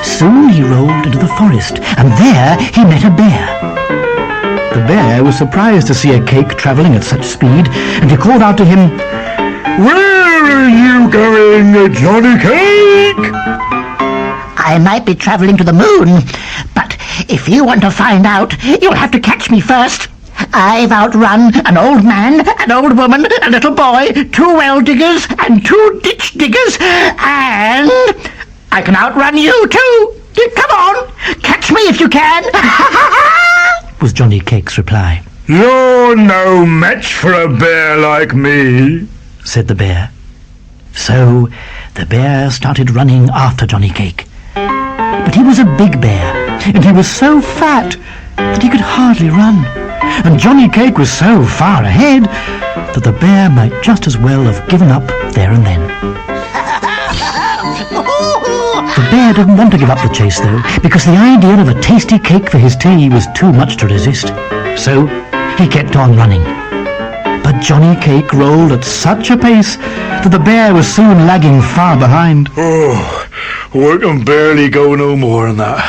Soon he rolled into the forest, and there he met a bear. The bear was surprised to see a cake travelling at such speed, and he called out to him, "Where are you going, Johnny Cake?" I might be travelling to the moon, but if you want to find out, you'll have to catch me first. I've outrun an old man, an old woman, a little boy, 2 well diggers, and 2 ditch diggers, and I can outrun you too. Come on, catch me if you can, was Johnny Cake's reply. "You're no match for a bear like me," said the bear. So the bear started running after Johnny Cake. But he was a big bear, and he was so fat that he could hardly run. And Johnny Cake was so far ahead that the bear might just as well have given up there and then. The bear didn't want to give up the chase, though, because the idea of a tasty cake for his tea was too much to resist. So he kept on running. But Johnny Cake rolled at such a pace that the bear was soon lagging far behind. "Oh, we can barely go no more than that.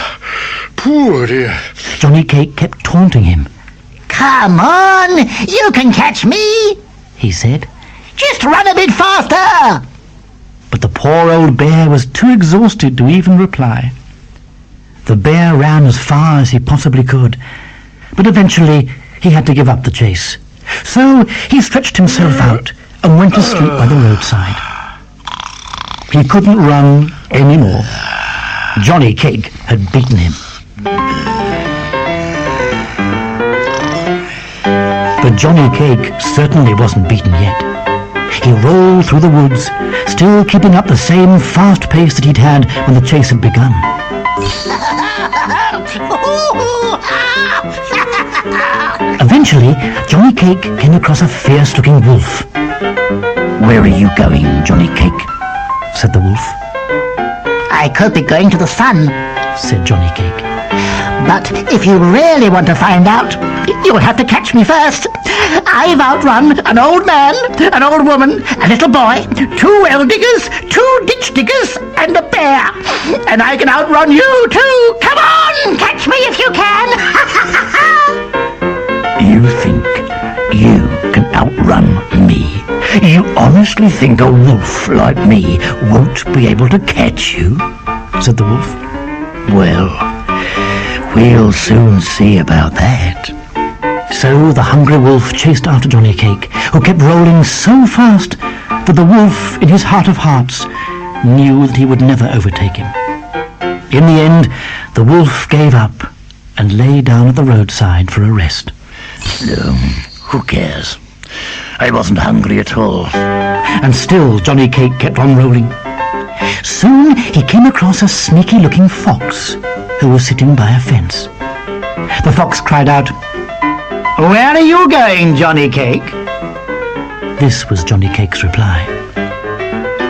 Poor dear." Johnny Cake kept taunting him. Come on, you can catch me, he said. Just run a bit faster. But the poor old bear was too exhausted to even reply. The bear ran as far as he possibly could, but eventually he had to give up the chase. So he stretched himself out and went to sleep by the roadside. He couldn't run any more. Johnny Cake had beaten him. But Johnny Cake certainly wasn't beaten yet. He rolled through the woods, still keeping up the same fast pace that he'd had when the chase had begun. Eventually, Johnny Cake came across a fierce-looking wolf. "Where are you going, Johnny Cake?" said the wolf. I could be going to the sun, said Johnny Cake. But if you really want to find out, you'll have to catch me first. I've outrun an old man, an old woman, a little boy, 2 well diggers, 2 ditch diggers, and a bear. And I can outrun you too. Come on, catch me if you can. You think you can outrun me? You honestly think a wolf like me won't be able to catch you? Said the wolf. Well, we'll soon see about that. So the hungry wolf chased after Johnny Cake, who kept rolling so fast that the wolf, in his heart of hearts, knew that he would never overtake him. In the end, the wolf gave up and lay down at the roadside for a rest. Who cares? I wasn't hungry at all. And still Johnny Cake kept on rolling. Soon he came across a sneaky-looking fox who was sitting by a fence. The fox cried out, "Where are you going, Johnny Cake?" This was Johnny Cake's reply.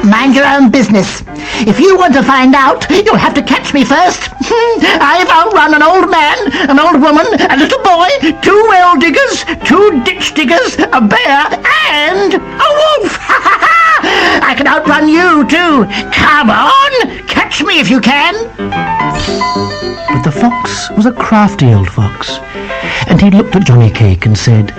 Mind your own business. If you want to find out, you'll have to catch me first. I've outrun an old man, an old woman, a little boy, 2 well diggers, 2 ditch diggers, a bear, and a wolf. I can outrun you too. Come on, catch me if you can. But the fox was a crafty old fox, and he looked at Johnny Cake and said,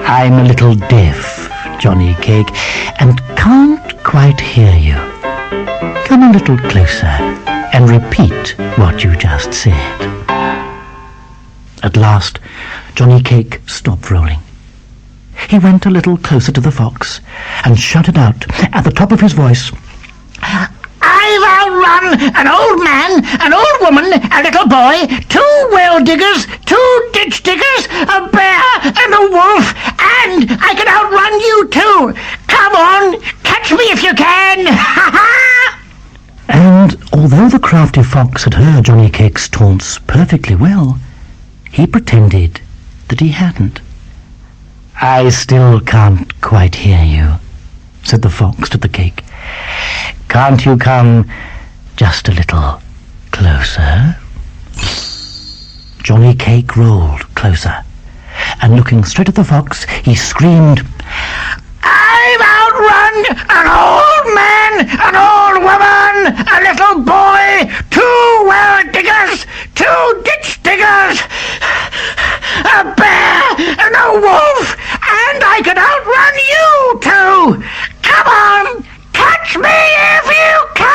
"I'm a little deaf, Johnny Cake, and can't quite hear you. Come a little closer and repeat what you just said." At last, Johnny Cake stopped rolling. He went a little closer to the fox and shouted out at the top of his voice, I've outrun an old man, an old woman, a little boy, 2 well diggers, 2 ditch diggers, a bear, and a wolf, and I can outrun you too. Come on, catch me if you can. And although the crafty fox had heard Johnny Cake's taunts perfectly well, he pretended that he hadn't. "I still can't quite hear you," said the fox to the cake. "Can't you come just a little closer?" Johnny Cake rolled closer, and looking straight at the fox, he screamed, I've outrun an old man, an old woman, a little boy, 2 well diggers, 2 ditch diggers, a bear and a wolf, and I could outrun you too. Come on, catch me if you can!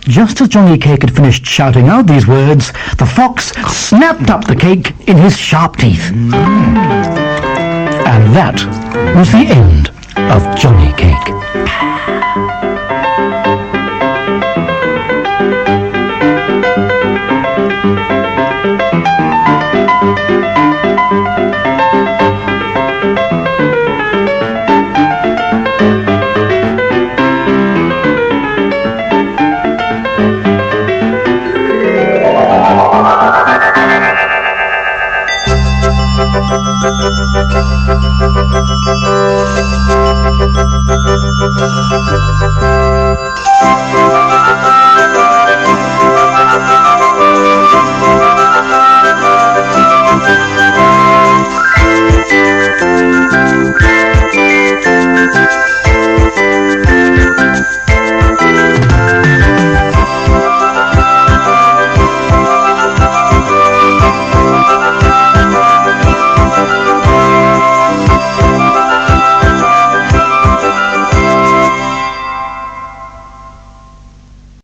Just as Johnny Cake had finished shouting out these words, the fox snapped up the cake in his sharp teeth. And that was the end of Johnny Cake.